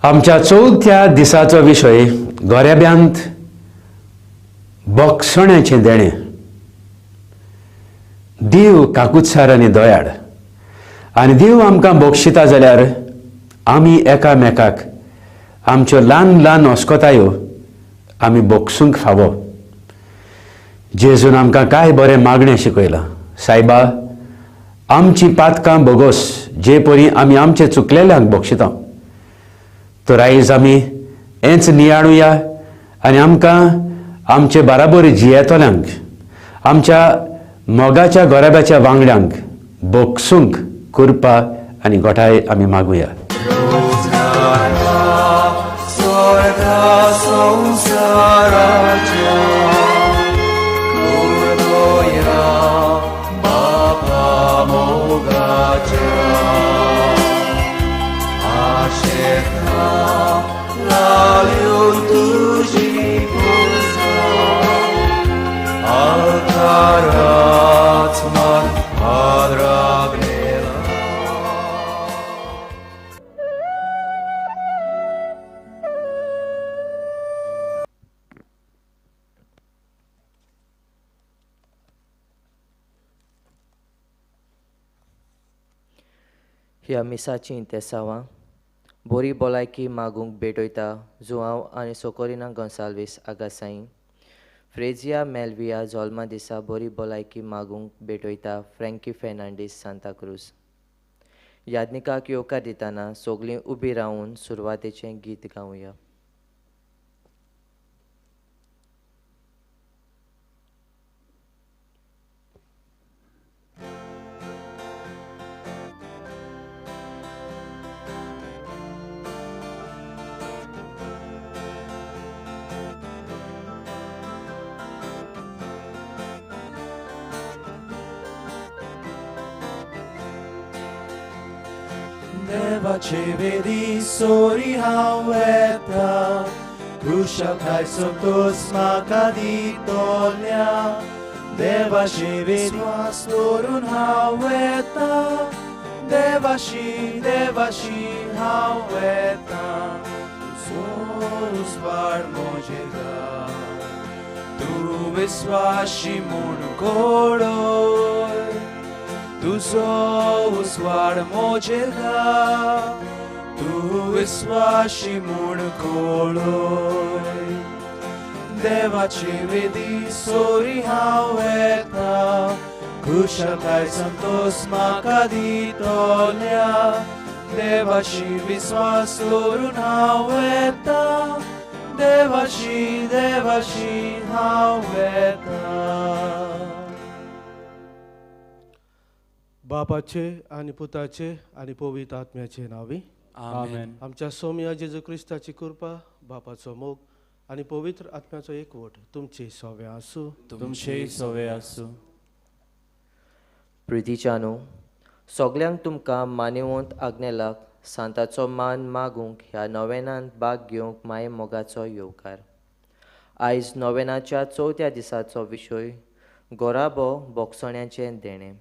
आमच्या चौथ्या दिसाचो विशय गोरेब्यांत बोगसण्याचें देणें. देव काकुत्सार आनी दयाळ, आनी देव आमकां बोगशिता जाल्यार आमी एकामेकाक आमच्यो ल्हान ल्हान अस्कोतायो आमी बोगसूंक फावो. जेजून आमकां काय बरें मागणें शिकयलां. सायबा, आमची पातकां बोगोस जे परी आमी आमचे चुकलेल्यांक बोगशिता. तर आयज आमी हेंच नियाळुया आनी आमकां आमचे बाराबर जियेतल्यांक, आमच्या मोगाच्या गोरेब्याच्या वांगड्यांक बोगसूंक कृपा आनी गोठाय आमी मागुया. ह्या मिसाची इंतेसांवां बरी भलायकी मागूंक भेटयता जुआंव आनी सोकोरिना गोन्साल्वीस आगासाईं. फ्रेजिया मेल्विया जल्मा दिसा बरी भलायकी मागूंक भेटयता फ्रँकी फेर्नांडीस सांताक्रूज. यादनिकाक येवकार दितना सोगलीं उबी रावन सुरवातेचें गीत गावया. Devace vedi sori haueta, Krusha kai sotos makaditolia. Devace vedi astorun haueta, Devashi haueta. Sorus var mojega, Tu visvashi mun kodoi. Tu uswar mojerga, tu visvashi mun koloi. Devace vedi sori haueta, Krusha kai santos makaditolia. Devashi visvas lorun haueta, Devashi haueta. बापाचे आनी पुताचे आनी पवित्र आत्म्याचे नावी आमेन. आमच्या सौम्य जेजू क्रिस्ताची कृपा, बापाचो मोग आनी पवित्र आत्म्याचो एकवट तुमची सव्या आसूं. तुमचे सवे आसूं. प्रितीच्यानो, सगल्यांक तुमकां मानिवंत आग्नेलाक सांताचो मान मागूंक ह्या नोवेनांत भाग घेवंक माये मोगाचो येवकार. आयज नोवेनाच्या चवथ्या दिसाचो विशय गोराबो बोगसण्याचें देणें.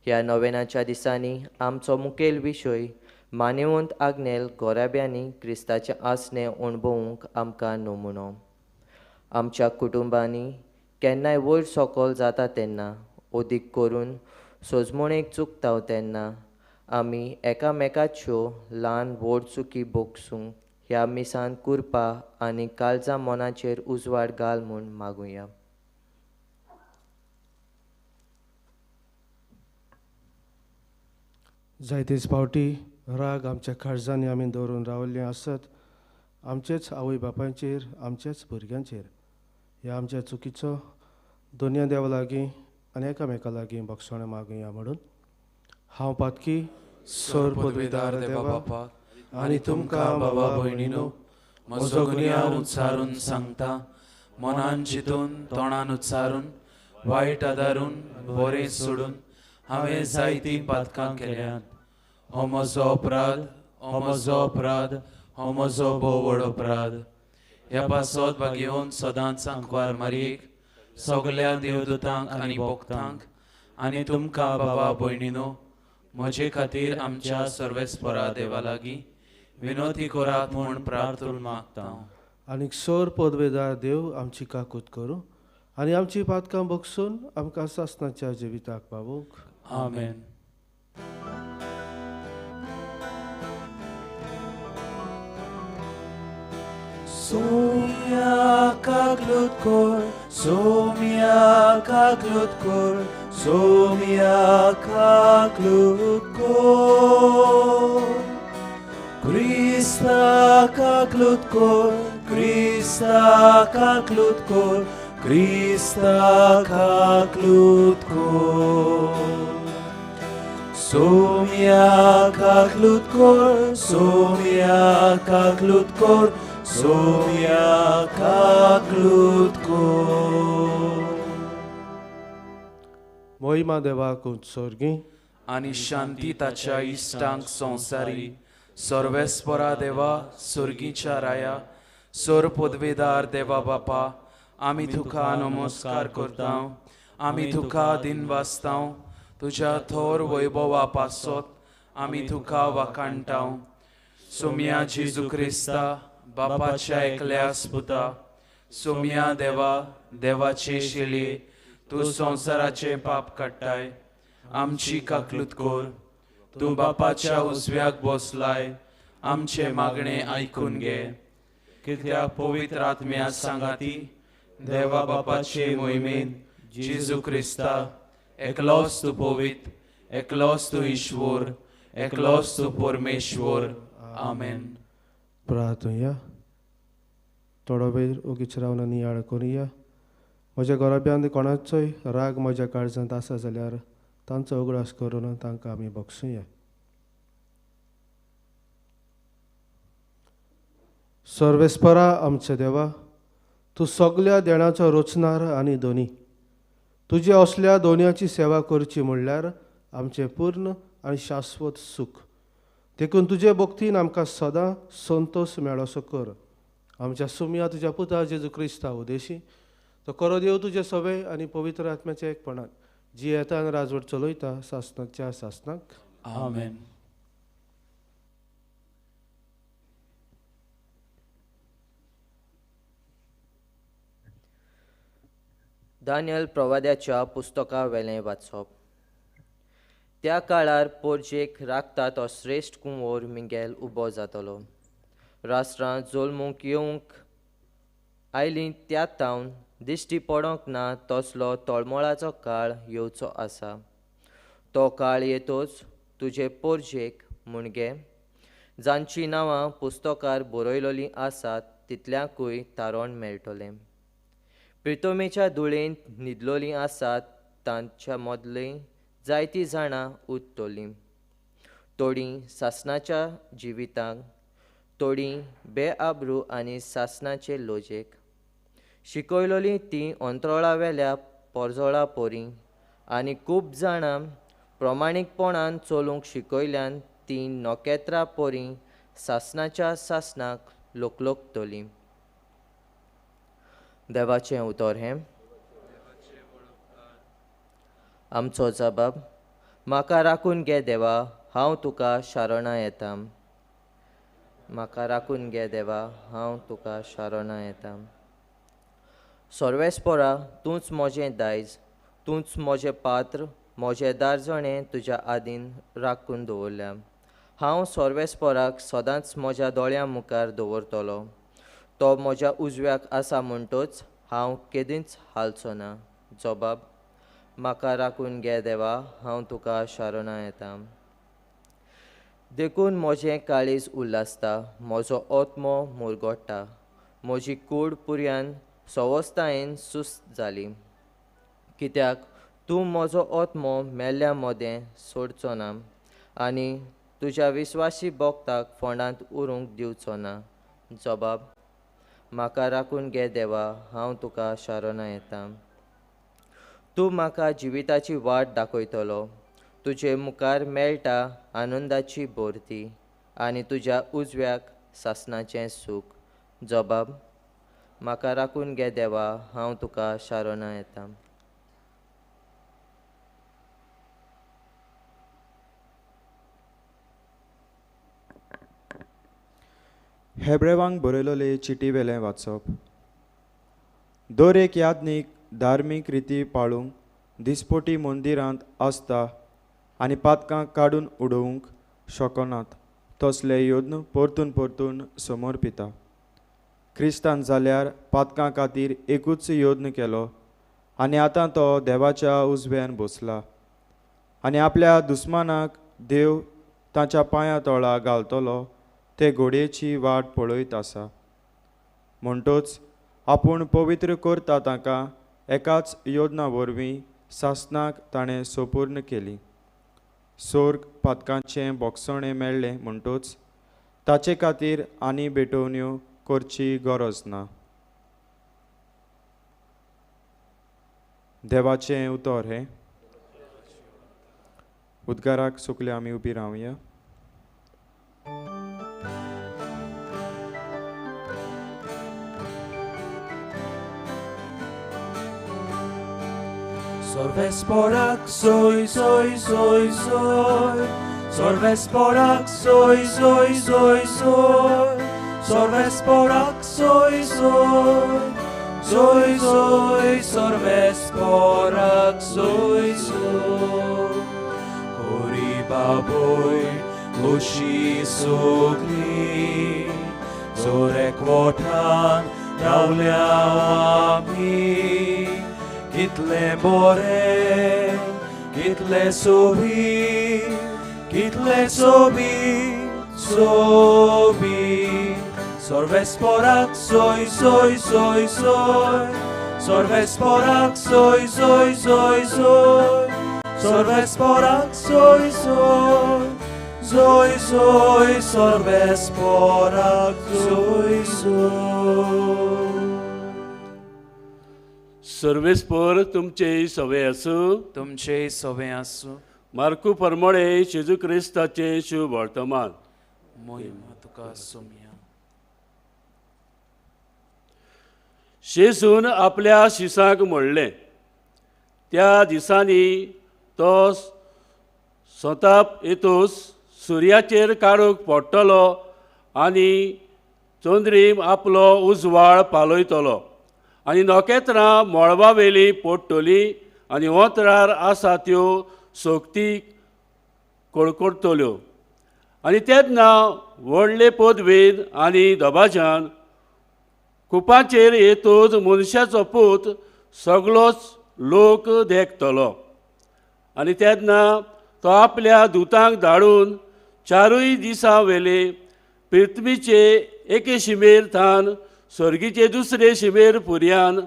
ह्या नोवेनाच्या दिसांनी आमचो मुखेल विशय मानिवंत आग्नेल गोराब्यांनी क्रिस्ताचें आसणें अणभवूंक आमकां नमुनो. आमच्या कुटुंबांनी केन्नाय वयर सकयल जाता तेन्ना, अदीक करून सोजमणेक चुकता तेन्ना आमी एकामेकाच्यो ल्हान व्हड चुकी बोगसूंक ह्या मिसान कृपा आनी काळजां मनाचेर उजवाड घाल म्हूण मागुया. जायतेच फावटी राग आमच्या काळजांनी आमी दवरून रावल्ले आसत. आमचेच आवय बापायचेर, आमच्याच भुरग्यांचेर. ह्या आमच्या चुकीचो दोनया देवा लागीं आनी एकामेका लागीं बोगसण मागुया म्हणून हांव पातकी सोर पदवीदार देवा बापाक आनी तुमकां बाबा भयणीनो, म्हजो गुन्यांव उच्चारून सांगता. मनान चिंतून तोंडान उच्चारून वायट आदारून बरें सोडून हांवें जायतीं पातकां केल्यात. हो म्हजो अपराध, हो म्हजो अपराध, हो म्हजो भोव व्हड अपराध. ह्या पासत भागेवन सदांच सांकवार मारीक सगल्या देवदूतांक आनी भोक्तांक आनी तुमकां बाबा भयणीनो, म्हजे खातीर आमच्या सर्वेस्परा देवा लागीं विनोती करात म्हूण प्रार्थून मागता. आनीक सोर पदवेदार देव आमची काकूत करूं आनी आमची पातकां बगसून आमकां सासणाच्या जिविताक पावूंक. आमेन. Somia kaglut kor, somia kaglut kor, somia kaglut kor. Krista kaglut kor, Krista kaglut kor, Krista kaglut kor. Somia kaglut kor, somia kaglut kor, somia kaglut kor. मोहिमा देवाक उत्सर्गी आनी शांती ताच्या इश्टांक संवसारी. सर्वेस्परा देवा सुर्गीच्या राया, सोर पदवेदार देवा बापा, आमी तुका नमस्कार करता. आमी तुका दिन वाचता. तुज्या थोर वैभवा पासत आमी तुका वाखाणटा. सोम्या जेजू क्रिस्ता, बापाच्या एकल्या स्पुता, सोम्या देवा, देवाचे शेलये, तूं संवसाराचे पाप काडटाय. आमची काकलूत कोर. तूं बापाच्या उजव्याक बसलाय. आमचे मागणे आयकून घे. कित्याक पवित्र आत्म्या सांगाती देवा बापाचे मोहिमेन जेजू क्रिस्ता, एकलोच तूं पवित्र, एकलोच तूं ईश्वर, एकलोच तूं परमेश्वर. आमेन. प्रार्थुया. थोडो वेळ ओगीच रावन नियाळ करुया. म्हज्या घराब्यांत कोणाचोय राग म्हज्या काळजांत आसा जाल्यार तांचो उगडास करून तांकां आमी बक्षुया. सर्वेस्परा आमचे देवा, तूं सगल्या देणाचो रचणार आनी दोनी. तुजे असल्या दोनयाची सेवा करची म्हणल्यार आमचें पूर्ण आनी शाश्वत सूख. देखून तुजे भक्तीन आमकां सदां संतोश मेळोसो कर. आमच्या सुम्या तुज्या पुता जेजू क्रिस्ता उदेशी तो करो देव तुजे सवे आनी पवित्र आत्म्याच्या एकपणान जी येता आनी राजवट चलयता सासणाच्या सासणाक. आमेन. दानियल प्रवाद्याच्या पुस्तका वेलें वाचप. त्या काळार पोरजेक राखता तो श्रेश्ठ कुंवर मिंगेल उबो जातलो. राष्ट्रां जोल्मूंक येवंक आयलीं त्या तावन दिश्टी पडोंक ना तसलो तळमळाचो काळ येवचो आसा. तो काळ येतोच तुजे पोरजेक म्हणगे जांची नांवां पुस्तकार बरयलोलीं आसात तितल्यांकूय तारण मेळटलें. प्रितोमेच्या धुळेंत न्हिदलोलीं आसात तांच्या मदलीं जायतीं जाणां उठतलीं. थोडीं सासणाच्या जिवितांक, थोडीं बेआबरू आनी सासणाचे लोजेक. शिकयलोलीं तीं अंतरोळावेल्या पोरजोळा पोरीं आनी खूब जाणां प्रमाणीकपणान चलूंक शिकयल्यान तीं नोकेत्रां पोरीं सासणाच्या सासणाक लोकलोकतलीं. देवाचें उतर हें. आमचो जबाब. म्हाका राखून घे देवा, हांव तुका शारणा येतां. म्हाका राखून घे देवा, हांव तुका शारणा येतां. सर्वेस्परा, तूंच म्हजें दायज, तूंच म्हजें पात्र, म्हजें दारजणें तुज्या आदीन राखून दवरल्या. हांव सर्वेस्पराक सदांच म्हज्या दोळ्यां मुखार दवरतलों. तो म्हज्या उजव्याक आसा म्हणटच हांव केदींच हालचो ना. जबाब. म्हाका राखून घे देवा, हांव तुका शारणा येतां. देखून म्हजें काळीज उल्लासता, म्हजो ओत्मो मुरगोडटा. म्हजी कूड पुर्यान सवस्थायेन सुस्त जाली. कित्याक तूं म्हजो ओत्मो मेल्ल्या मोदें सोडचो ना आनी तुज्या विस्वासी भक्ताक फोंडांत उरूंक दिवचो ना. जबाब. म्हाका राखून घे देवा, हांव तुका शारणा येतां. तूं म्हाका जिविताची वाट दाखयतलो. तुजे मुखार मेळटा आनंदाची भोरती आनी तुज्या उजव्याक सासणाचें सूख. जबाब. म्हाका राखून घे देवा, हांव तुका शारणा येतां. हेब्रेवांक बरयलोले चिटी वेलें वाचप. दर एक याज्ञीक धार्मीक रिती पाळूंक दिसपोटी मंदिरांत आसता आनी पातकां काडून उडोवंक शकनात तसले योद्न परतून परतून समोर पिता. क्रिस्तान जाल्यार पातकां खातीर एकूच योद्न केलो आनी आतां तो देवाच्या उजव्यान बसला आनी आपल्या दुस्मानाक देव ताच्या पांया तळा घालतलो ते घोडयेची वाट पळयत आसा. म्हणटोच आपूण पवित्र करता ताका एकाच योजना वरवीं सासणाक ताणें सोपूर्ण केली. सोर्ग पातकांचें बोगसणें मेळ्ळें म्हणटोच ताचे खातीर आनी भेटोवण्यो करची गरज ना. देवाचें उतर हें. उद्गाराक सुकले आमी उबी रावया. Sorvesporak soy, soy, soy, soy. Sorvesporak soy, soy, soy, soy. Sorvesporak soy, soy. Soy, soy, sorvesporak soy, soy. Koribaboy, ushi sogli. Zorek wotan, raulea ami. Kitle bore, kitle sobi, sobi. Sorvesporak soy, soy, soy, soy. Sorvesporak soy, soy, soy, soy. Sorvesporak soy, soy. Soy, soy, sorvesporak soy, soy. सर्वेस्पर तुमचे सवे आसूं. तुमचे सवे आसूं. मार्कू परमळे जेजू क्रिस्ताचे शुभ वर्तमान. मोहिमा तुका सोम्या. शेजून आपल्या शिसाक म्हणलें, त्या दिसांनी तो सोताप येतूस सुर्याचेर काडूंक पडटलो आनी चंद्रीम आपलो उजवाड पालयतलो आनी नखेत्रां मळबा वेली पडटलीं आनी ओंतरार आसा त्यो सोकतीक कडकडटल्यो. आनी तेन्ना व्हडले पदवेन आनी दबाज्यान कुपाचेर येतूच मनशाचो पूत सगळोच लोक देखतलो. आनी तेन्ना तो आपल्या दुतांक धाडून चारूय दिसां वेले पृथ्वीचे एके शिमेर थान सर्गीचे दुसरे शिमेर पर्यान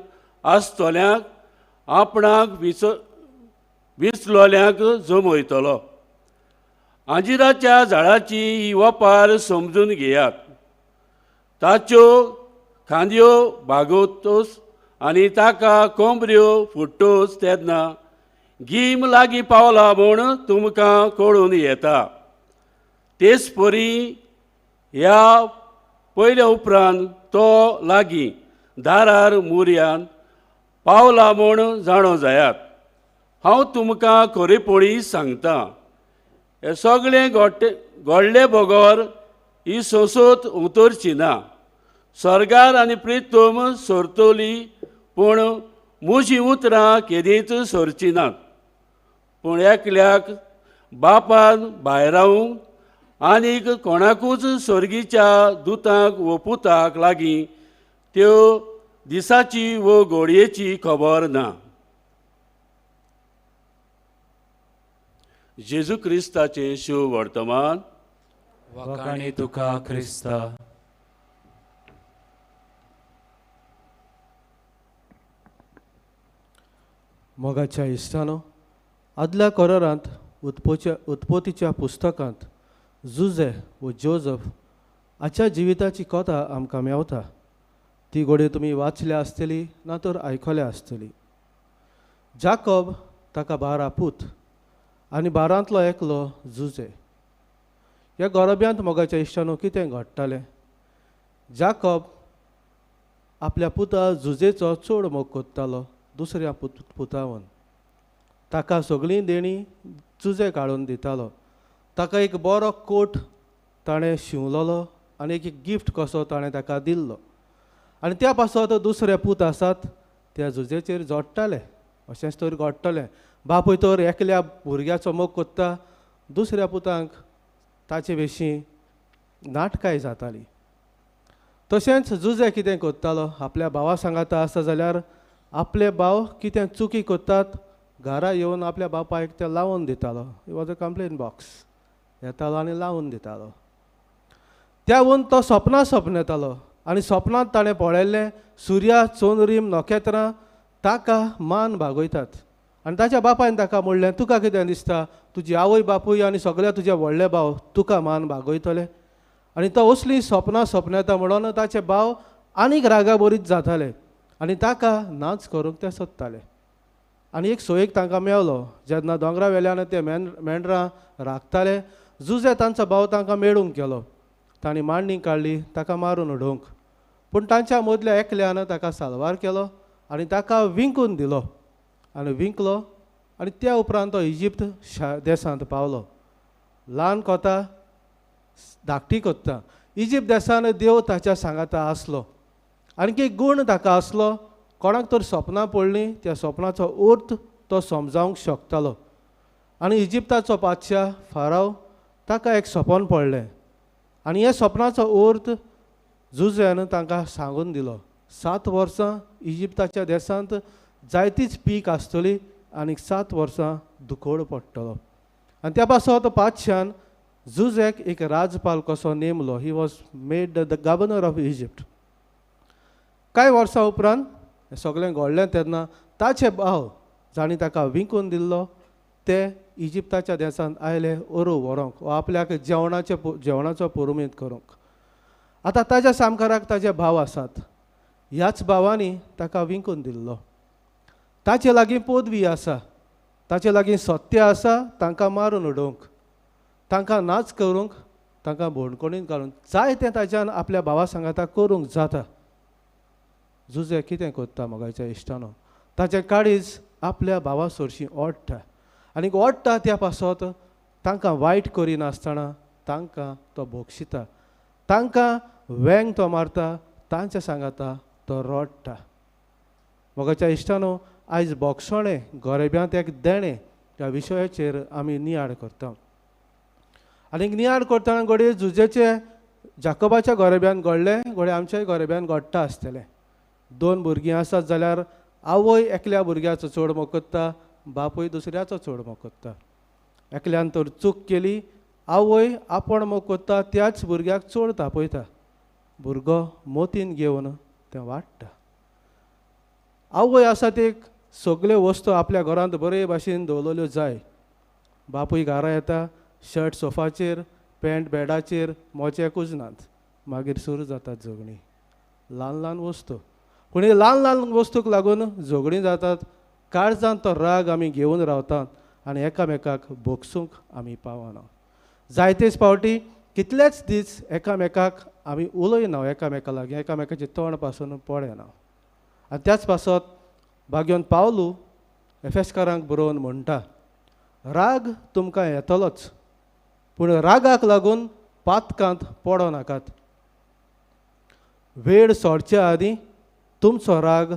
आसतल्यांक आपणाक विसलोल्यांक जमयतलो. आंजिराच्या झाडाची ही वपार समजून घेयात. ताच्यो खांद्यो भागोतोस आनी ताका कोंबऱ्यो फुट्टोस तेन्ना गीम लागीं पावला म्हूण तुमकां कळून येता. तेच परी ह्या पयल्या उपरांत तो लागीं दारार मुर्यान पावला म्हूण जाणो जायात. हांव तुमकां खरेपणी सांगतां, हे सगळें घडले बगोर ही सोंसोत उतरची ना. स्वर्गार आनी पृथ्वी सरतली पूण म्हजीं उतरां केदींच सरची नात. पूण एकल्याक बापान भायर रावूंक आनीक कोणाकूच सर्गीच्या दुतांक वो पुताक लागीं त्यो दिसाची वो घोडयेची खबर ना. जेजू क्रिस्ताचें शुभ वर्तमान. वखाणी तुका क्रिस्ता. मोगाच्या इश्टानो, आदल्या कोरांत उत्पत्तीच्या पुस्तकांत जुझे व जोझफ हाच्या जिविताची कथा आमकां मेवता. ती घोडी तुमी वाचल्या आसतली ना तर आयकल्या आसतली. जाकोब ताका 12 पूत आनी 12रांतलो एकलो जुझे. ह्या गोरब्यांत मोगाच्या इश्टानो कितें घडटालें? जाकोब आपल्या पुता जुझेचो चड मोग कोत्तालो दुसऱ्या पुतावन. ताका सगळीं देणी जुझे काडून दितालो. ताका एक बरो कोट ताणें शिंवलोलो आनी एक गिफ्ट कसो ताणें ताका दिल्लो. आनी त्या पासत दुसरे पूत आसात त्या झुजेचेर जोडटाले, अशेंच तर घडटलें. बापूय तर एकल्या भुरग्याचो मोग कोत्ता, दुसऱ्या पुतांक ताचे विशीं नाटकाय जाताली. तशेंच जुजे कितें कोत्तालो, आपल्या भावा सांगाता आसता जाल्यार आपले भाव कितें चुकी कोत्तात घरा येवन आपल्या बापायक ते लावन दितालो. It was a complain box. येतालो आनी लावन दितालो. त्याहून तो सपन येतालो आनी सपनांत ताणें पळयल्लें सुर्या, चोनरीम, नखेत्रां ताका मान भागयतात. आनी ताच्या बापायन ताका म्हणलें, तुका कितें दिसता तुजी आवय बापूय आनी सगळे तुजे व्हडले भाव तुका मान भागयतले? आनी तो असलीं सपनां येता म्हणून ताचे भाव आनीक रागाबरीत जाताले आनी ताका नाच करूंक ते सोदताले. आनी एक सोयेक तांकां मेळलो. जेन्ना दोंगरा वेल्यान ते मेंढरां राखताले, जुजे तांचो भाव तांकां मेळूंक गेलो. तांणी मांडणी काडली ताका मारून उडोवंक. पूण तांच्या मदल्या एकल्यान ताका साल्वार केलो आनी ताका विंकून दिलो आनी विंकलो. आनी त्या उपरांत तो इजिप्त देशांत पावलो. ल्हान कोता धाकटी कोत्ता. इजिप्त देशांत देव ताच्या सांगाता आसलो. आनीक एक गूण ताका आसलो, कोणाक तर सपनां पडलीं त्या सपनाचो अर्थ तो समजावंक शकतालो. आनी इजिप्ताचो बादशाह फाराव ताका एक सपन पडलें आनी हे सपनाचो अर्थ जुजेन तांकां सांगून दिलो. 7 वर्सां इजिप्ताच्या देशांत जायतीच पीक आसतली आनीक 7 वर्सां दुकोड पडटलो. आनी त्या पासत बादशान जुजेक एक राजपाल कसो नेमलो. He was made the governor of Egypt. कांय वर्सां उपरांत हें सगळें घडलें तेन्ना ताचे भाव जाणी ताका विंकून दिल्लो ते इजिप्ताच्या देशांत आयले ओरू व्हरोंक वा आपल्याक जेवणाचो पुरुमेत करूंक. आतां ताच्या सामकाराक ताचे भाव आसात. ह्याच भावांनी ताका विंकून दिल्लो. ताचे लागीं पदवी आसा, ताचे लागीं सत्य आसा तांकां मारून उडोवंक, तांकां नाच करूंक, तांकां भोंडकोणीन घालूंक जाय तें ताच्यान आपल्या भावा सांगाता करूंक जाता. जुजे कितें कोत्ता मोगाच्या इश्टानो, ताचें काळीज आपल्या भावा सोरशीं ओडटा आनी ओडटा त्या पासत तांकां वायट करिनासतना तांकां तो भोगशिता. तांकां वेंग तो मारता, तांच्या सांगाता तो रडटा. मोगाच्या इश्टानो, आयज बोगसोणें गोरेब्यांत एक देणें ह्या विशयाचेर आमी नियाळ करता. आनी नियाळ करतना घडये जुजेचे जाकोबाच्या गोरेब्यान घडलें, घडये आमच्याय गोरेब्यान घडटा आसतलें. 2 भुरगीं आसात जाल्यार आवय एकल्या भुरग्याचो चड मोग कोत्ता, बापूय दुसऱ्याचो चड मोग कोत्ता. एकल्यान तर चूक केली, आवय आपण मोग कोत्ता त्याच भुरग्याक चड तापयता. भुरगो मोतीन घेवन तें वाडटा. आवय आसा ती सगल्यो वस्तू आपल्या घरांत बरे भाशेन दवरलेल्यो जाय. बापूय घरा येता, शर्ट सोफाचेर, पॅन्ट बेडाचेर, मोचे कुजनात. मागीर सुरू जातात झगडीं. ल्हान ल्हान वस्तू, पूण हे ल्हान ल्हान वस्तूक लागून झगडीं जातात. काळजांत तो राग आमी घेवन रावतात आनी एकामेकाक भोगसूंक आमी पावना. जायतेच फावटी कितलेच दीस एकामेकाक आमी उलयना एकामेका लागीं, एकामेकाचें तोंड पासून पळयना. आनी त्याच पासत भाग्योन पावलू एफेसकारांक बरोवन म्हणटा, राग तुमकां येतलोच पूण रागाक लागून पातकांत पडो नाकात. वेळ सोडच्या आदीं तुमचो राग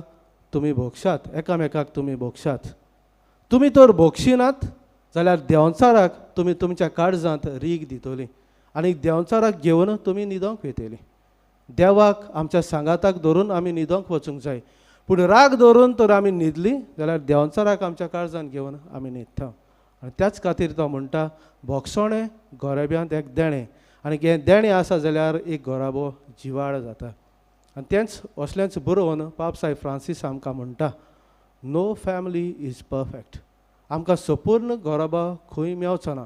तुमी भोगशात, एकामेकाक तुमी भोगशात. तुमी तर भोगशिनात जाल्यार देंवचाराक तुमी तुमच्या काळजांत रीग दितली आनी देंवचाराक घेवन तुमी न्हिदोंक वयतली. देवाक आमच्या सांगाताक धरून आमी न्हिदोंक वचूंक जाय. पूण राग धरून तर आमी न्हिदलीं जाल्यार देंवचाराक आमच्या काळजांत घेवन आमी न्हिदता. आनी त्याच खातीर तो म्हणटा, भोगसोणें गोरेब्यांत एक देणें आनी हें देणें आसा जाल्यार एक गोराबो जिवाळ जाता. आनी तेंच असलेंच बरोवन पाप सायब फ्रांसीस आमकां म्हणटा, नो फॅमिली इज परफेक्ट. आमकां संपूर्ण गोराबा खंय मेवचो ना.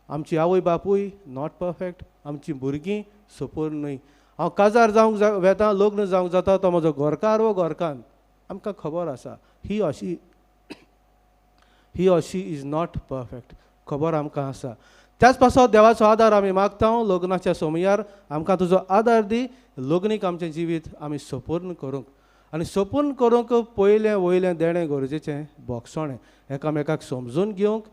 आमची आवय बापूय नॉट परफेक्ट, आमची भुरगीं संपूर्ण न्हय. हांव काजार जावंक वेता, लग्न जावंक जाता तो म्हजो घरकार वो घरकान, आमकां खबर आसा ही अशी इज नॉट परफेक्ट, खबर आमकां आसा. त्याच पासत देवाचो आदार आमी मागता. लग्नाच्या समयार आमकां तुजो आदार दी, लग्नीक आमचें जिवीत आमी संपूर्ण करूंक. आनी संपूर्ण करूंक पयलें वयलें देणें गरजेचें भोगसोणें. एकामेकाक समजून घेवंक,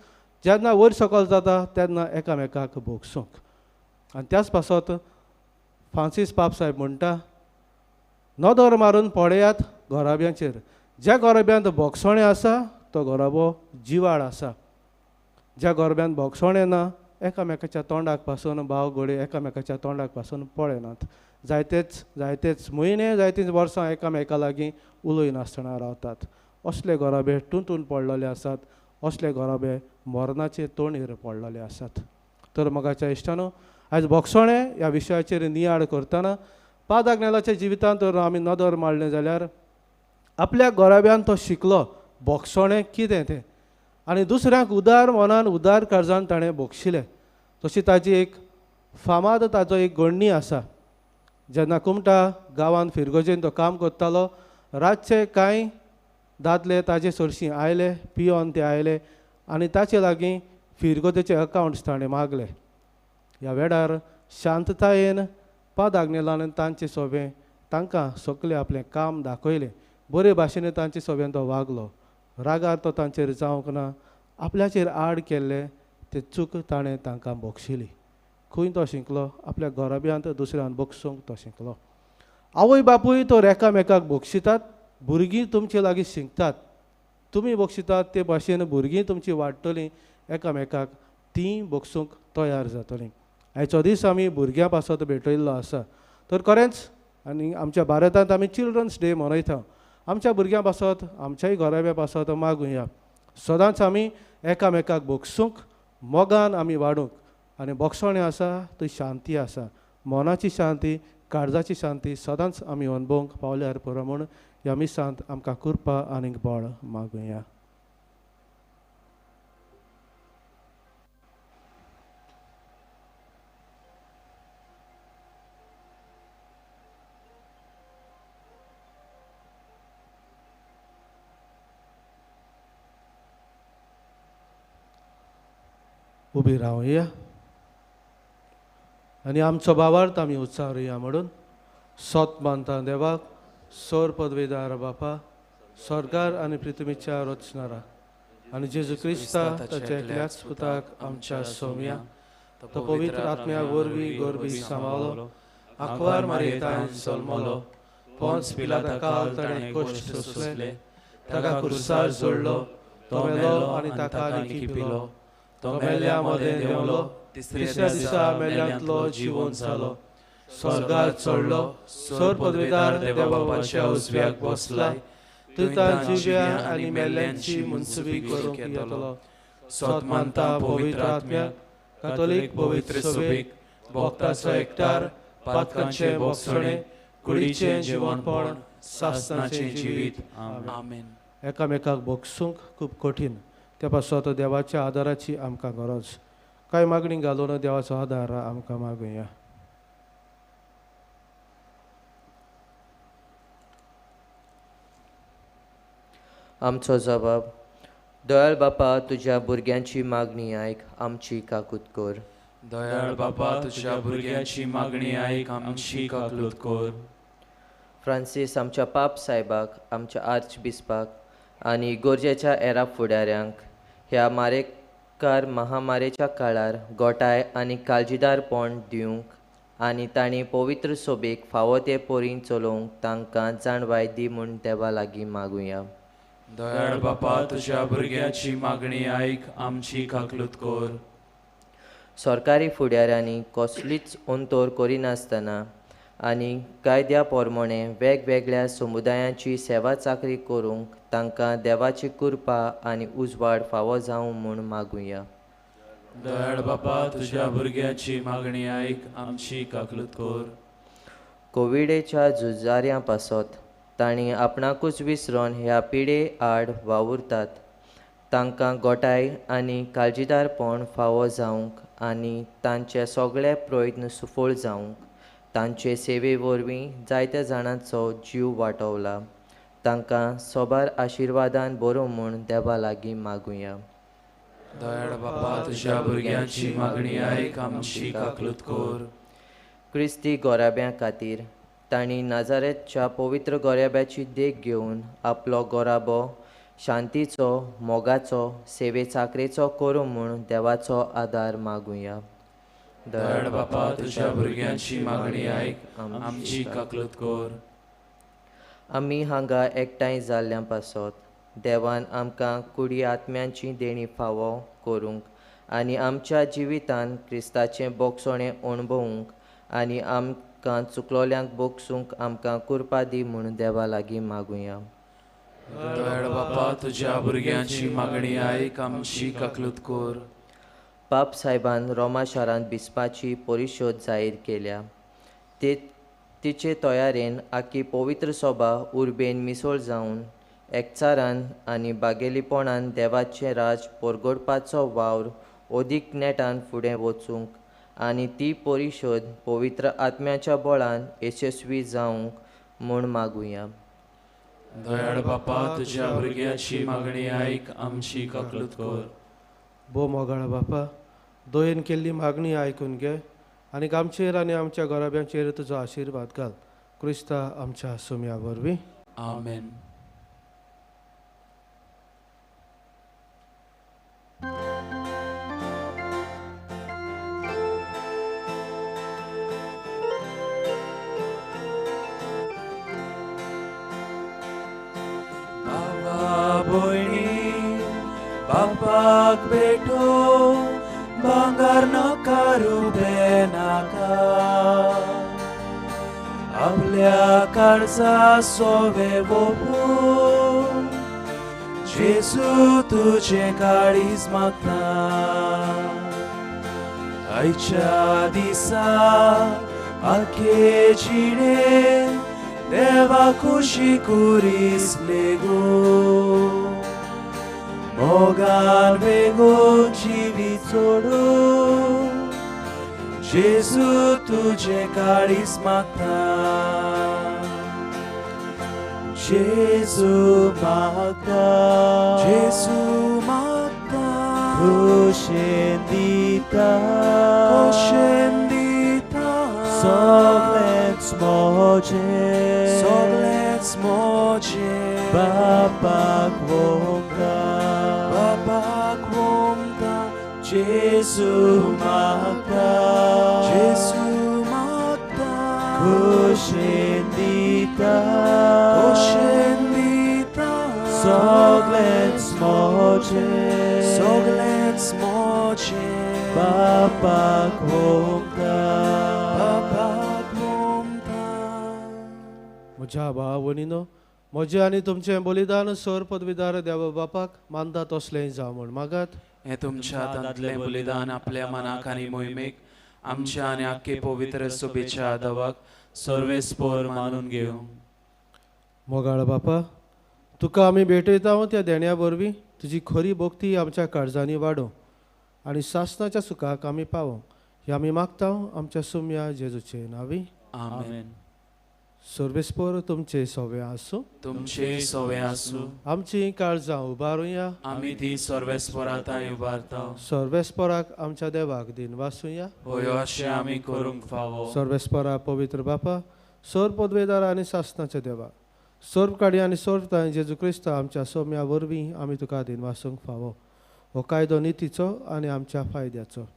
जेन्ना वयर सकयल जाता तेन्ना एकामेकाक भोगसूंक. आनी त्याच पासत फ्रांसीस पाप साहेब म्हणटा, नदर मारून पळयात गोराब्यांचेर. ज्या गोराब्यांत बोगसोणें आसा तो गोराबो जिवाळ आसा. ज्या गोरब्यांत बोगसोणें ना, एकामेकाच्या तोंडाक पासून भाव घोडे एकामेकाच्या तोंडाक पासून पळयनात. जायतेच म्हयने जायतींच वर्सां एकामेका लागीं उलय नासतना रावतात. असले गोराबे टुंटून पडलेले आसात. असले गोराबे मरणाचे तोंडीर पडलेले आसात. तर मोगाच्या इश्टानो, आयज बोगसोणें ह्या विशयाचेर नियाळ करतना पाद आग्नेलाच्या जिवितांत तर आमी नदर मारलें जाल्यार आपल्या गोराब्यान तो शिकलो बोगसोणें कितें तें, आनी दुसऱ्यांक उदार मनान उदार काळजान ताणें बोगशिलें. तशी ताजी एक फामाद ताजो एक गण्णी आसा. जेन्ना कुमटा गांवांत फिरगोजेन तो काम करतालो, रातचे कांय दादले ताजे सरशीं आयले, पियोन ते आयले आनी ताचे लागीं फिरगोदेचे अकावंट्स ताणें मागले. ह्या वेळार शांततायेन पाद आग्नेलान तांचे सोबें तांकां सगळें आपलें काम दाखयलें. बरे भाशेन तांचे सोबें तो वागलो. रागार तो तांचेर जावंक ना. आपल्याचेर आड केल्ले ते चूक ताणें तांकां बोगशिली. खंय तो शिंकलो? आपल्या गोराब्यांत दुसऱ्यान बोगसूंक तो शिंकलो. आवय बापूय तर एकामेकाक बोगशितात. भुरगीं तुमचे लागीं शिंकतात. तुमी बोगशितात ते भाशेन भुरगीं तुमचीं वाडटलीं. एकामेकाक तीं बोगसूंक तयार जातलीं. आयचो दीस आमी भुरग्यां पासत भेटयल्लो आसा. तर खरेंच आनी आमच्या भारतांत आमी चिल्ड्रन्स डे मनयता. आमच्या भुरग्यां पासत, आमच्याय गोराब्या पासत मागुया. सदांच आमी एकामेकाक बोगसूंक, मोगान आमी वाडूंक. आनी बोगसोणें आसा थंय शांती आसा. मनाची शांती, काळजाची शांती सदांच आमी अणभवूंक पावल्यार पुरो म्हूण ह्या मिसांत आमकां कृपा आनीक बळ मागुया. उबी रावया आनी आमचो भावार्थ आमी उच्चारुया म्हणून. सोत मानता देवाक, सोर पदवीदार बापा, स्वर्गार आनी पृथ्वीच्या रचणारा, आनी जेजू क्रिस्ता ताच्या एकल्याच पुताक आमच्या सौम्या, तो पवित्र आत्म्या वरवीं गोरबी सांबाळलो, आंकवार मारयेतान जल्मलो, पोंच पिलाता काल ताणें कश्ट सोंसले, ताका क्रुसार जोडलो, तो मेलो आनी ताका निकी पिलो, तो मेल्या मदें देंवलो, तिसऱ्या दिसा मेल्यांतलो जिवंत जालो, स्वर्गार चडलो, सोर पदवीदार देवा बापाच्या उजव्याक बसलाय, थंय तां जिव्या आनी मेल्ल्यांची मुनसुबी करूंक येतलो. सोत मानता पवित्र आत्म्याक, कातोलीक पवित्र सभेक, भक्तांचो एकठार, पातकांचें बोगसणें, कुडीचें जिवंतपण, सासणाचें जिवीत. आमेन. एकामेकाक बोगसूंक खूब कठीण. त्या पासत देवाच्या आदाराची आमकां गरज. कांय मागणी घालून देवाचो आदार आमकां मागुया. आमचो जबाब. दयाळ बापा, तुज्या भुरग्यांची मागणी आयक, आमची काकूत कर. दयाळ बापा, तुझ्या भुरग्यांची मागणी आयक, आमची काकूत कर. फ्रांसीस आमच्या पाप साहेबाक, आमच्या आर्च बिस्पाक आनी गोरजेच्या एरा फुडाऱ्यांक ह्या मारेकार महामारेच्या काळार गोटाय आनी काळजीदारपण दिवंक आनी तांणी पवित्र सोबेक फावो ते पोरीन चलोवंक तांकां जाणवाय दी म्हूण देवा लागीं मागुया. दयाळ बापा, तुझ्या भुरग्यांची मागणी आयक, आमची काकूत कर. सरकारी फुडाऱ्यांनी कसलीच अंतोर करिनासतना आनी कायद्या पोरमोणे वेगवेगळ्या समुदायांची सेवा चाकरी करूंक तांकां देवाची कृपा आनी उजवाड फावो जावं म्हूण मागुया. दयाळ बापा, तुझ्या भुरग्यांची मागणी आयक, आमची काकूत कर. कोविडेच्या झुजाऱ्यां पासत तांणी आपणाकूच विसरून ह्या पिडे आड वावुरतात. तांकां गोटाय आनी काळजीदारपण फावो जावंक आनी तांचे सगळे प्रयत्न सुफळ जावंक तांचे सेवे वरवीं जायत्या जाणांचो जीव वाटवला. तांकां सोबार आशिर्वादान बरो म्हूण देवा लागीं मागुया. दयाळ बापा, तुझ्या भुरग्यांची मागणी आयक, आमची काकूत कर. क्रिस्ती गोराब्यां खातीर तांणी नाजारेतच्या पवित्र गोराब्याची देख घेवन आपलो गोराबो शांतीचो, मोगाचो, सेवे चाकरेचो करूं म्हूण देवाचो आदार मागुया. दयाळ बापा तुझ्या भुरग्यांची मागणी आयक आमची काकलूत कोर. आमी हांगा एकठांय जाल्ल्या पासत देवान आमकां कुडी आत्म्यांची देणी फावो करूंक आनी आमच्या जिवितांत क्रिस्ताचें बोगसोणें अणभवूंक आनी आमकां चुकलोल्यांक बोगसूंक आमकां कृपा दी म्हूण देवा लागीं मागुया. दयाळ बापा तुझ्या भुरग्यांची मागणी आयक आमची काकलूत कोर. पाप साहेबान रोमा शारांत बिस्पाची परिशोध जाहीर केल्या. तिचे तयारेन आख्खी पवित्र सभा उर्बेन मिसळ जावन एकचारान आनी बागेलीपणान देवाचें राज परगडपाचो वावर ओदीक नेटान फुडें वचूंक आनी ती परिशोध पवित्र आत्म्याच्या बळान यशस्वी जावंक म्हूण मागुया. दयाळ बापा तुझ्या भुरग्यांची मागणी आयक आमची काकलूत कोर. भो मोगाळ बापा दोयेन केल्ली मागणी आयकून घे आनी आमचेर आनी आमच्या गोराब्यांचेर तुजो आशिर्वाद घाल. क्रिस्ता आमच्या सुम्या वरवीं आमेन. बाबा भयणी बापाक भेटो भांगार नाका रुबे नाका आपल्या काळजा सोवे वोपून जेजू तुझे काळीज मागता. आयच्या दिसा आखे जिणे देवा खुशी कुरीस लेगो मोगान बेगोन जिवी सोडून जेजू तुझे काळीज मागता. जेजू मागता जेजू मागता खुशेन दिता सगळेंच मोजे बापाक वोंगा जेजू मागता खुशेन दिता सगळेंच मोजे बापाक वोंगा म्हज्या भावणीनो म्हजें आनी तुमचें बलिदान सर पदवीदार देवा बापाक मानता तसलें जावं म्हूण मागात. हे तुमच्या हातांतलें बलिदान आपल्या मनाक आनी मोहिमेक आमच्या आनी आख्खे पवित्र सोबेच्या आदावाक सर्वेस्पोर मानून घेवं. मोगाळ बापा तुका आमी भेटयता त्या देण्या वरवीं तुजी खरी भक्ती आमच्या काळजांनी वाडो आनी सासणाच्या सुखाक आमी पावो हें आमी मागता आमच्या सुम्या जेजूचे नांवी आमेन. सर्वेस्पोर तुमचे सोवे आसूं तुमचे सोवे आसूं आमची काळजां उबारुया आमी ती सर्वेस्पोरांताय उबारता. सर्वेस्पोराक आमच्या देवाक दिन वासुया. होय अशें आमी करूंक फावो. सर्वेस्पोरा पवित्र बापा सर पदवेदार आनी सासणाचे देवा सर्व काडी आनी सर्व ताय जेजू क्रिस्त आमच्या सोम्या वरवीं आमी तुका दिन वासूंक फावो. हो कायदो नितीचो आनी आमच्या फायद्याचो.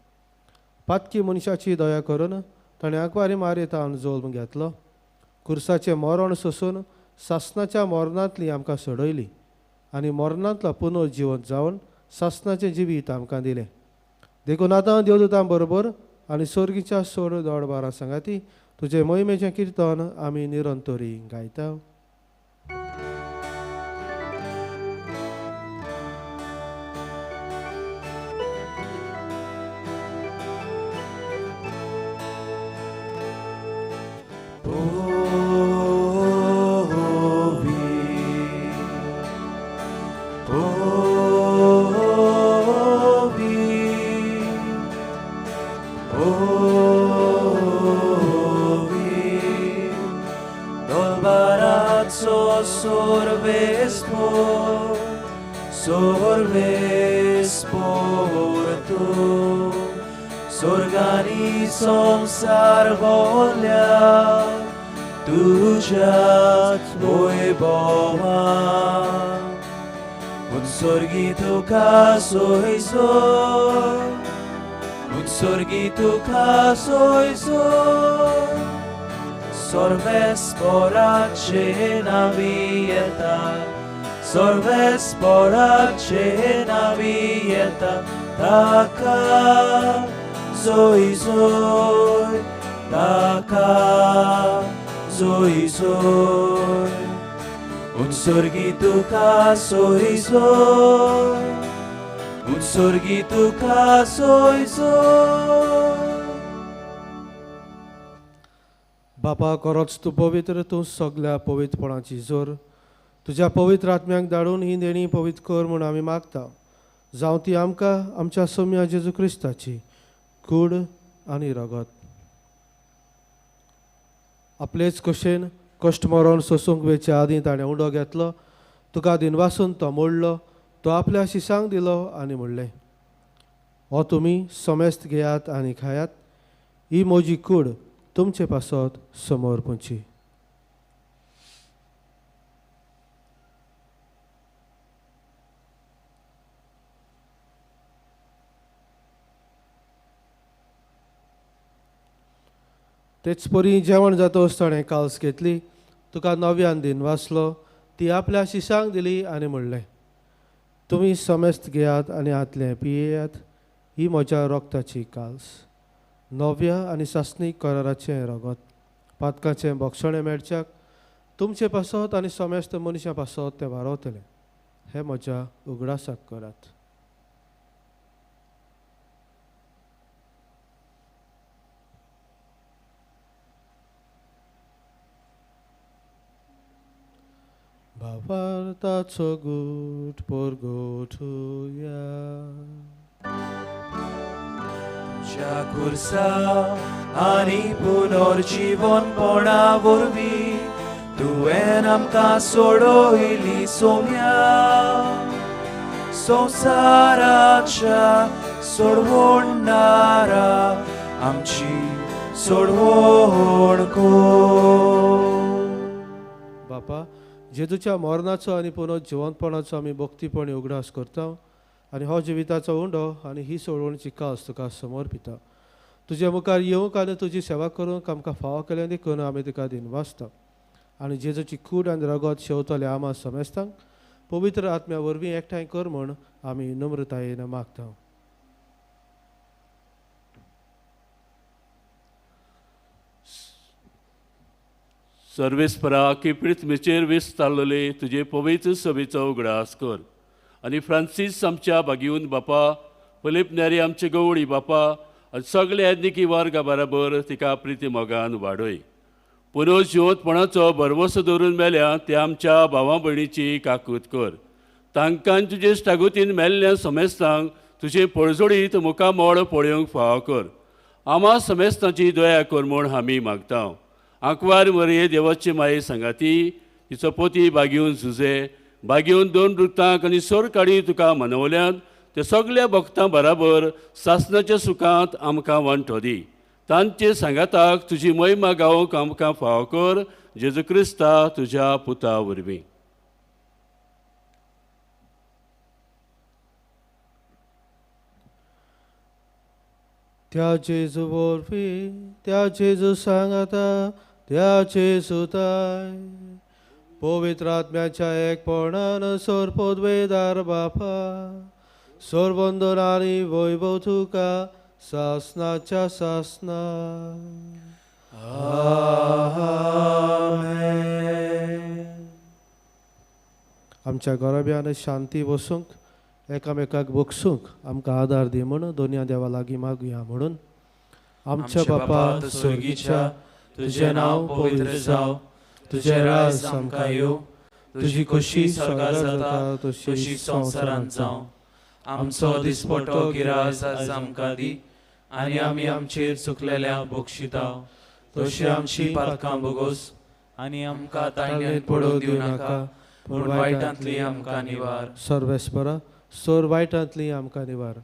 पातकी मनशाची दया करून ताणें आग्वारी मारयेतावन जोल्म घेतलो. कुर्साचें मरण सोसून सासणाच्या मरणांतली आमकां सोडयली आनी मरणांतलो पुनर्जिवन जावन सासणाचें जिवीत आमकां दिलें. देखून आतां देवदूतां बरोबर आनी सर्गीच्या सोड दडबारां सांगाती तुजे मोहिमेचें किर्तन आमी निरंतरी गायता. Sorgani संसार बोल्या तुझ्याच वैभवा उत्सर्गी तुका सोयसो Utsorgi tuka soiso Sorves porace navieta Sorves porace navieta Taka zoizoi Taka zoizoi Utsorgi tuka soizoi Utsorgi tuka soizoi बापा खरोच तूं पवित्र तूं सगल्या पवित्रपणाची जोर तुज्या पवित्र आत्म्याक धाडून ही देणी पवित्र कर म्हूण आमी मागता जावं ती आमकां आमच्या सोम्या जेजू क्रिस्ताची कूड आनी रगत आपलेच कशेन कश्ट मरण सोसूंक वेच्या आदीं ताणें उडो घेतलो तुका दिनवासून तो मोडलो तो आपल्या शिसांक दिलो आनी म्हणलें हो तुमी समेस्त घेयात आनी खायात ही म्हजी कूड तुमचे पासत समोर पोंची तेच परी जेवण जातोच ताणें काल्स घेतली तुका नव्यान दिन वाचलो ती आपल्या शिसांक दिली आनी म्हणलें तुमी समेस्त घेयात आनी आतलें पियेयात ही म्हज्या रोगताची काल्स नव्या आनी सासणीक कराराचें रगत पातकाचें भक्षणें मेळच्याक तुमचे पासत आनी समेस्त मनशां पासत तें वारवतलें हें म्हज्या उगडासाक करात भावार्थाचो गूट परगोठुया तुझ्या खुर्सा आनी पुनर्जीवनपणा वरवीं तुवें आमकां सोडयली सोम्या संवसाराच्या सोडवणारा आमची सोडवण कर बापा जेजूच्या मरणाचो आनी पुनर्जिवंतपणाचो आमी भक्तीपणी उगडास करता आनी हो जिविताचो उंडो आनी ही सोडवणीची कास तुका समर्पिता तुजे मुखार येवंक आनी तुजी सेवा करूंक आमकां फावो केलें देखून आमी तुका दिनवासता आनी जेजूची कूड आनी रगत शेवतले आमा समेस्तांक पवित्र आत्म्या वरवीं एकठांय कर म्हूण आमी नम्रतायेन मागता सर्वेस्परा की पृथ्वीचेर विस्तारलेले तुजे पवित्र सभेचो उगडास कर आनी फ्रांसीस आमच्या भागिवन बापा फिलीप नेरी आमचे गवळी बापा आनी सगळे आदनिकी वर्गा बराबर तिका प्रिती मोगान वाडय पुनर्जिवंतपणाचो भरवसो दवरून मेल्या त्या आमच्या भावां भयणीची काकूत कर तांकां तुजे स्टागुतीन मेल्ल्या समेस्तांक तुजे पळजोडीत मुखामोळ पळोवंक फावो कर आमा समेस्तांची दया कर म्हूण आमी मागता आंकवार मरये देवाची माये सांगाती तिचो पोती बागिवन झुजे बागिवन 2 रुतांक आनी सोर काडी तुका मनवल्यात ते सगळ्या भक्तां बराबर सासणाच्या सुखांत आमकां वांटो दी तांचे सांगाताक तुजी महिमा गावोवंक आमकां फावो कर जेजू क्रिस्ता तुज्या पुता वरवीं त्या जेजू वरवीं त्या जेजू सांगाता त्या जेजूताय पवित्र आत्म्याच्या एकपणान सोरपोद्वेदार बापा सोरबंदन आनी वैभव तुका सासनाच्या सासना आमच्या गरब्यान शांती बसूंक एकामेकाक बक्षूंक आमकां आदार दी म्हूण दोनया देवा लागीं मागुया म्हणून आमच्या बापा स्वर्गीच्या तुझे नाव पवित्र जाव तुझे राज आमकां येवं तुजी खोशी सकाळ जाता तशी संवसारांत जावं आमचो दिसपट्टो गिरास आज आमकां दी आनी आमी आमचेर चुकलेल्या बक्षिता तशी आमची पातकां बोगोस आनी आमकां ताळयेंत पडोवंक दिवं नाका पूण वायटांतली आमकां निवार सर्वेस्परा सोर वायटांतली आमकां निवार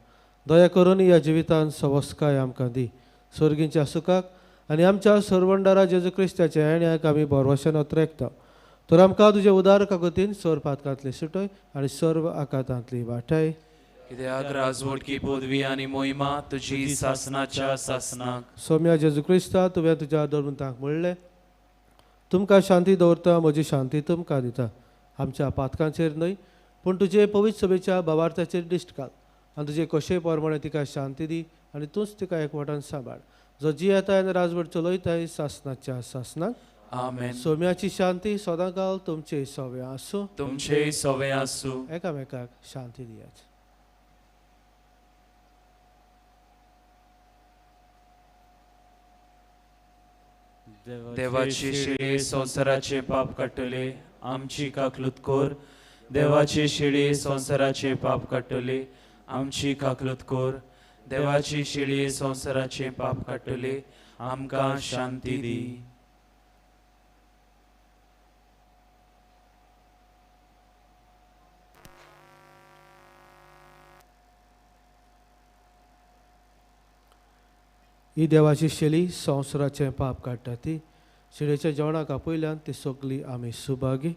दया करून ह्या जिवितांत सवस्काय आमकां दी स्वर्गीच्या सुखाक आनी आमच्या सर्वंडारा जेजू क्रिस्ताच्या येण्याक आमी भरवशान उतरेकता तर आमकां तुजे उदार काकुतीन सोर पातकांतली सुटय आनी सर्व आकांतांतली वाटाय कित्याक राजवटकी पदवी आनी मोहिमा तुजी सासनाच्या सासनाक. सौम्या जेजू क्रिस्ता तुवें तुज्या धर्मंताक म्हणलें, तुमकां शांती दवरता, म्हजी शांती तुमकां दिता. आमच्या पातकांचेर न्हय पूण तुजे पवित्र सभेच्या भावार्थाचेर दिश्ट घाल आनी तुजे कशे प्रमाणे तिका शांती दी आनी तूंच तिका एकवटान सांबाळ. जो जी येता आनी राजवट चलयताय सासनाच्या सासनाक. आमेन. सौम्याची शांती सदांकाल तुमचे सवे आसूं. तुमचे सवे आसूं. एकामेकाक शांती दियात. देवाची शिडी संसाराचे पाप काडटले, आमची काकलूत कोर. देवाची शिडी संसाराचे पाप काडटले, आमची काकलूत कोर. देवाची शिडी संसाराचे पाप काडटले, आमकां शांती दी. ही देवाची शेली संवसाराचें पाप काडटा ती. शिडेच्या जेवणाक आपयल्यान ती सगली आमी सुभागी.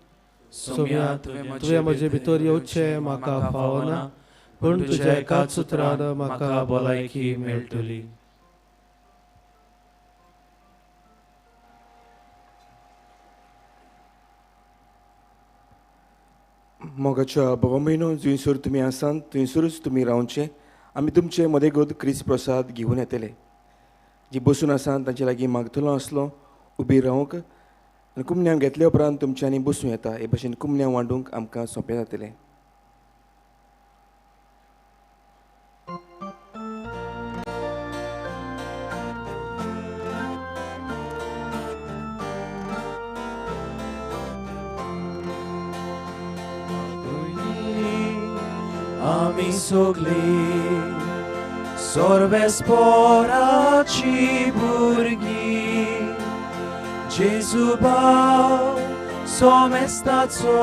सोम्या तुवें म्हजे भितर येवचें म्हाका फावना, पूण तुज्या एकाच उतरान म्हाका भलायकी मेळटली. मोगाच्या बोगो म्हयनो जुंयसर तुमी आसात थंयसरूच तुमी रावचें. आमी तुमचे मदेगोद क्रिस्त प्रसाद घेवन येतले. जी बसून आसात तांचे लागीं मागतलो आसलो उबी रावंक आनी कुमण्यां घेतल्या उपरांत तुमच्यांनी बसूं येता. हे भाशेन कुमण्यां वांटूंक आमकां सोंपें जातलें. आमी सगली सोर्बेस्पोराची भुरगीं जेजू भाव सोमेस्ताचो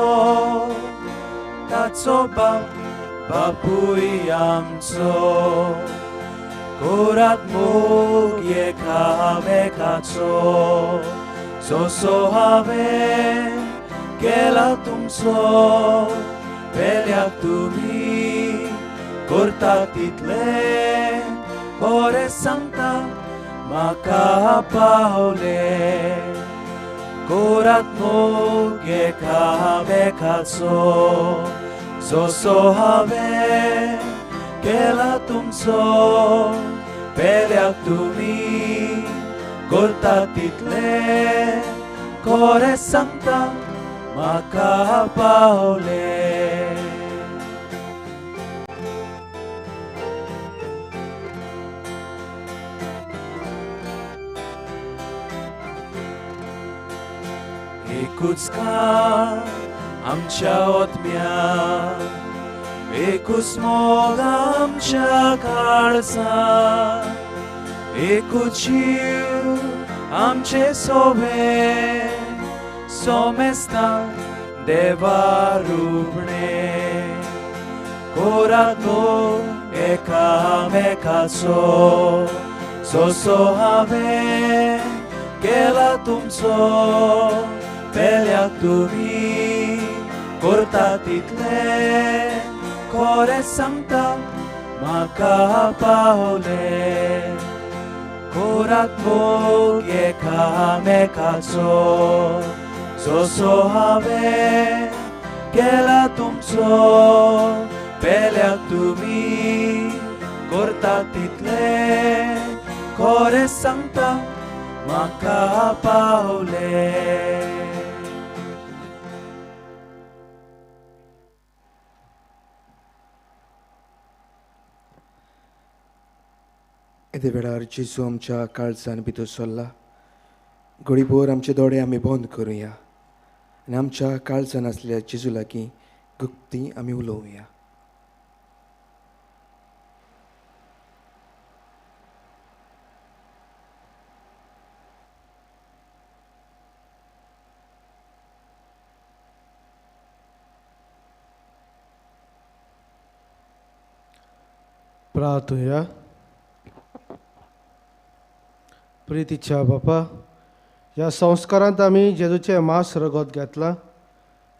ताचो बापूय आमचो कोरात मोग एकामेकाचो जसो हांवें केला तुमचो वेल्याक तुमी करता तितले बरें सांगता म्हाका पावले कोरात मोग एकामेकाचो जसो हांवें केला तुमचो वेल्याक तुमी करता तितले खरें सांगता म्हाका पावले. एकूच काळ आमच्या ओतम्या एकूच मोग आमच्या काळजांत एकूच जीव आमचे सोबे सोमेस्ता देवा रुपणे कोरात मोग एकामेकाचो जसो हांवें केला तुमचो वेल्याक तुमी करता तितले खरें सांगता म्हाका पावले कोरात मोग एकामेकाचो जसो हांवें केला तुमचो वेल्याक तुमी करता तितले खरें सांगता म्हाका पावले. येदे वेळार जेजू आमच्या काळजान भितर सरला. घडीभर आमचे दोळे आमी बंद करुया आनी आमच्या काळजान आसलेल्या जेजू लागीं गुप्ती आमी उलोवया. प्रार्थया. प्रितीच्या बापा, ह्या संस्कारांत आमी जेजूचें मांस रगत घेतलां.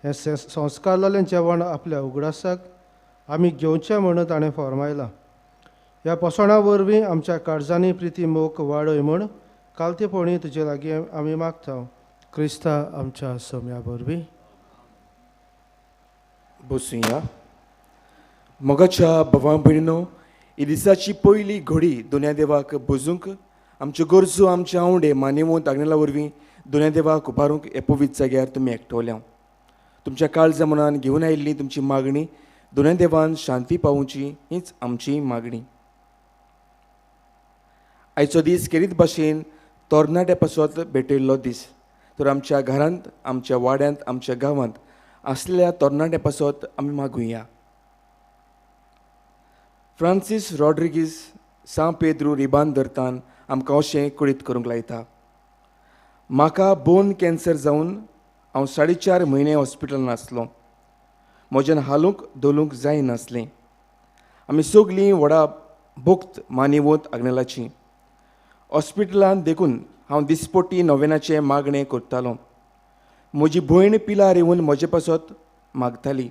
हे संस्कार जाल्लें जेवण आपल्या उगडासाक आमी घेवचें म्हणून ताणें फॉर्मायलां. ह्या पोसणा वरवीं आमच्या काळजांनी प्रिती मोग वाडय म्हूण कालतेपणी तुजे लागीं आमी मागता. क्रिस्ता आमच्या सोम्या वरवीं. बसूया. मोगाच्या भावां भयणीनो, ही दिसाची पयली घडी दोनया देवाक बजूंक आमच्यो गरजो आमचे आवडे मानेवंत आग्नेला वरवीं दोनया देवाक उबारूंक हे पवित्र जाग्यार तुमी एकठवल्या. तुमच्या काळजा मनान घेवन आयिल्ली तुमची मागणी दोनया देवान शांती पावोवची हीच आमची मागणी. आयचो दीस खेरीत भाशेन तोरणाट्या पासत भेटयल्लो दीस. तर आमच्या घरांत, आमच्या वाड्यांत, आमच्या गांवांत असलेल्या तोरणाट्या पासत आमी मागुया. फ्रांसीस रॉड्रिगीस सान पेद्रू रिबान धरतान आमकां अशें कुडीत करूंक लायता. म्हाका बोन कॅन्सर जावन हांव 4.5 म्हयने हॉस्पिटलांत आसलो. म्हज्यान हालूंक दोलूंक जायनासलें. आमी सगलीं व्हडा भोक्त मानेवंत आग्नेलाची. हॉस्पिटलांत देखून हांव दिसपट्टी नोवेनाचें मागणें करतालों. म्हजी भयण पिलार येवन म्हजे पासत मागताली.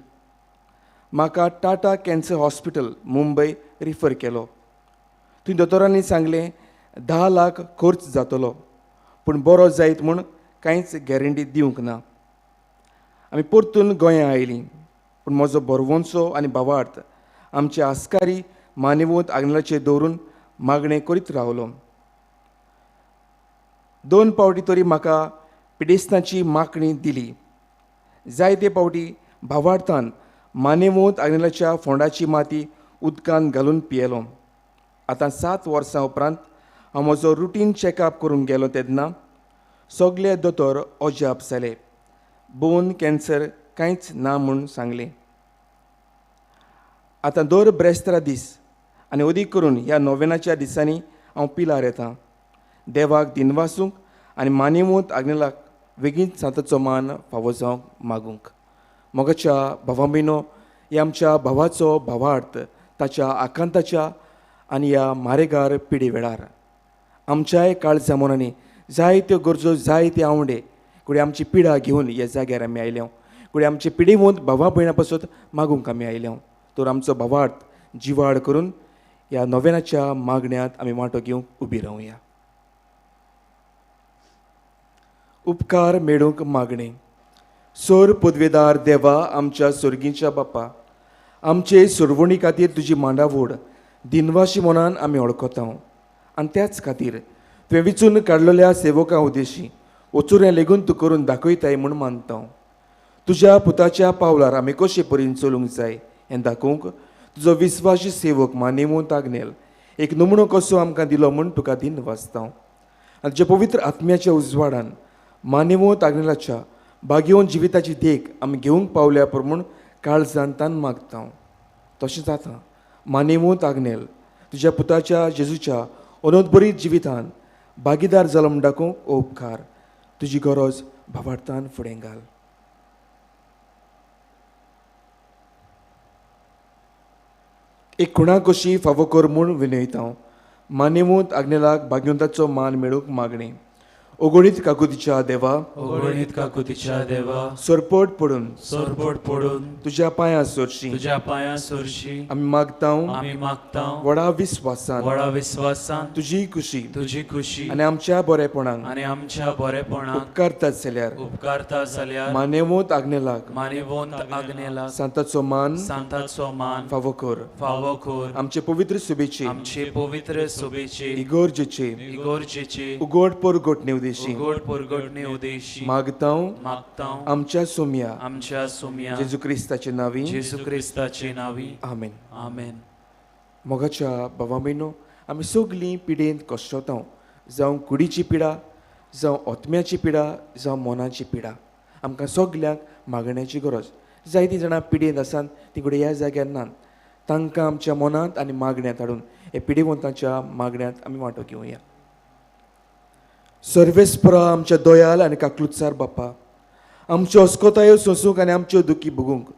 म्हाका Tata cancer hospital Mumbai refer केलो. थंय दोतोरांनी सांगलें 10 लाख खर्च जातलो, पूण बरो जायत म्हूण कांयच गॅरंटी दिवंक ना. आमी परतून गोंया आयलीं, पूण म्हजो बरवंसो आनी भावार्थ आमचे आस्कारी मानेवंत आग्नेलाचेर दवरून मागणें करीत रावलो. 2 पावटी तरी म्हाका पिडेस्तांची मागणी दिली. जायते पावटी भावार्थान मानेवंत आग्नेलाच्या फोंडाची माती उदकांत घालून पियेलो. आतां 7 वर्सां उपरांत हांव म्हजो रुटीन चॅकअप करूंक गेलो तेन्ना सगळे दोतोर अजाप जाले. बोन कॅन्सर कांयच ना म्हूण सांगलें. आतां दर ब्रेस्तारा दीस आनी अदीक करून ह्या नोवेनाच्या दिसांनी हांव पिलार येतां. देवाक दिनवासूंक आनी मानेवंत आग्नेलाक बेगीन सांताचो मान फावो जावंक मागूंक. मोगाच्या भावां भयणो, हे आमच्या भावाचो भावार्थ ताच्या आकांताच्या आनी ह्या मारेगार पिडी वेळार आमच्याय काळजा मनांनी जायत्यो गरजो, जायते आवडे कुडे आमची पिडा घेवन ह्या जाग्यार आमी आयल्या. कुडे आमचे पिडेवंत भावां भयणां पासत मागूंक आमी आयल्या. तर आमचो भावार्थ जिवाड करून ह्या नोवेनाच्या मागण्यांत आमी वांटो घेवंक उबी रावया. उपकार मेळूंक मागणें. सोर पदवेदार देवा, आमच्या सर्गीच्या बापा, आमचे सुरवणी खातीर तुजी मांडावळ दिनवाशी मनान आमी वळखता. आनी त्याच खातीर तुवें विचून काडलेल्या सेवकां उद्देशी वचून हें लेगून तूं करून दाखयताय म्हूण मानता. तुज्या पुताच्या पावलार आमी कशे परीन चलूंक जाय हें दाखोवंक तुजो विस्वासी सेवक मानेवंत आग्नेल एक नमुनो कसो आमकां दिलो म्हूण तुका दिनवासता. आनी तुज्या पवित्र आत्म्याच्या उजवाडान मानेवंत आग्नेलाच्या भाग्यवंत जिविताची देख आमी घेवंक पावल्या प्रमाण काळजांतान मागता. तशें जाता मानेवंत आग्नेल तुज्या पुताच्या जेजूच्या अनोदबरीत जिवितान भागीदार जालो म्हूण दाखोवंक ओ उपकार तुजी गरज भावार्थान फुडें घाल. एक खुणा कशी फावो कर म्हूण विनयता. मानेवंत आग्नेलाक भाग्यवंताचो मान मेळूंक मागणें. ओगोडीत काकुतीच्या देवा, ओगोडीत काकुतीच्या देवा, सोरपट पडून सोरपोट पडून तुज्या पांयां सोरशी तुज्या पांयां सोरशी आमी मागता. आमी मागता व्हडा विस्वासान व्हडा विस्वासान तुजी खुशी तुजी खुशी आनी आमच्या बरेपणाक आनी आमच्या बरेपणाक उपकारतात जाल्यार उपकारता जाल्यार मानेवंत आग्नेलाक मानेवंत आग्नेलाक सांताचो मान सांताचो मान फावो कर. फावो कर. आमचे पवित्र सुबेचे आमचे पवित्र सोबेचे इगोर्जेचे इगोर्जेचे उगोड परगोटणे उदेशी उगोड पुरगटणे उदेशी मागता. मागता आमच्या सोम्या आमच्या सोम्या जेजू क्रिस्ताचे नावी जेजू क्रिस्ताचे नावी. आमेन. आमेन. मोगाच्या भावां भयणो, आमी सगलीं पिडेंत कश्टता. जावं कुडीची पिडा, जावं ओतम्याची पिडा, जावं मनाची पिडा. आमकां सगल्यांक मागण्याची गरज. जायतीं जाणां पिडेंत आसात ती कडेन ह्या जाग्यार नात. तांकां आमच्या मनांत आनी मागण्यांत हाडून हे पिडेवंतांच्या मागण्यांत आमी वांटो घेवया. सर्वेस्परा आमच्या दोयाल आनी काकलुतसार बापा, आमच्यो अस्कोतायो सोंसूंक आनी आमच्यो दुखी भोगूंक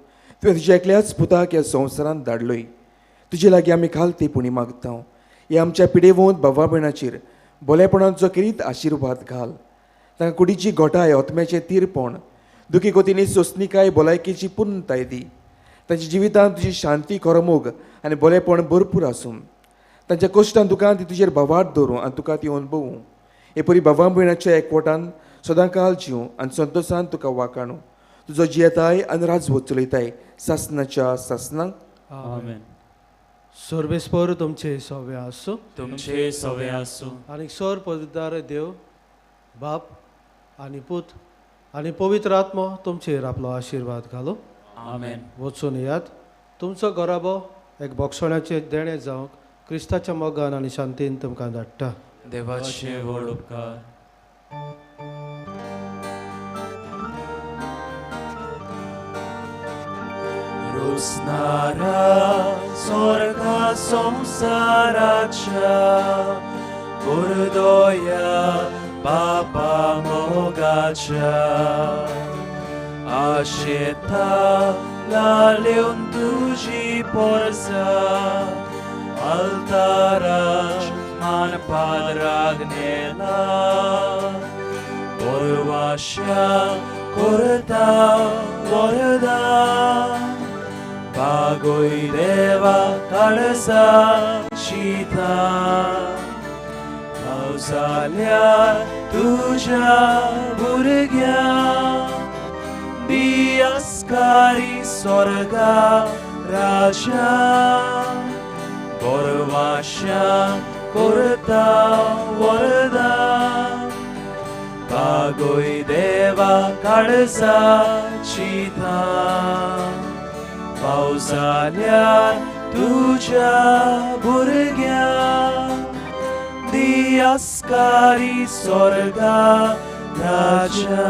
तुवें तुज्या एकल्याच पुताक ह्या संवसारांत धाडलोय. तुजे लागीं आमी खालतेपणी मागता. हे आमच्या पिडेवंत भावा भयणाचेर बोलेपणाचो किरीत आशिर्वाद घाल. तांकां कुडीची घोटाय ओतम्याचें तीरपण दुखी कोतींनी सोंसणीकाय भलायकेची पुर्णताय दी. तांच्या जिवितांत तुजी शांती करमूक आनी बरेपण भरपूर आसूं. तांच्या कश्टान तुका ती तुजेर भवाट दवरूं आनी तुका ती अनुभवूं. हे परी भावां भयणाच्या एकवटान सदांकाळ जिवं आनी संतोशान तुका वाखाणू. तुजो जियेताय आनी राजवट चलयताय सासनाच्या सासनांक. आमेन. सर्वेस्पर तुमचे सव्य आसूं तुमचे सवे आसूं आनी सर पवित्र देव बाप आनी पूत आनी पवित्र आत्मा तुमचेर आपलो आशिर्वाद घालो. आमेन. वचून यात तुमचो घराबो एक बोगसणाचें देणें जावंक क्रिस्ताच्या मोगान आनी शांतीन तुमकां धाडटा. देवाचे व्हड उपकार. रुसनारा स्वर्गा संसाराच्या उर्दोया बापा मोगाच्या आशेता लालेवन तुझी Porsa altaras man padrag nela Orvasha korta vorda Bagoi deva kadsa shita Pausalya tuja burgya Diaskari sorga raja Orvasha korta vorda Bagoi deva kadsa shita Pausalyar tuja burgya Diaskari sorga raja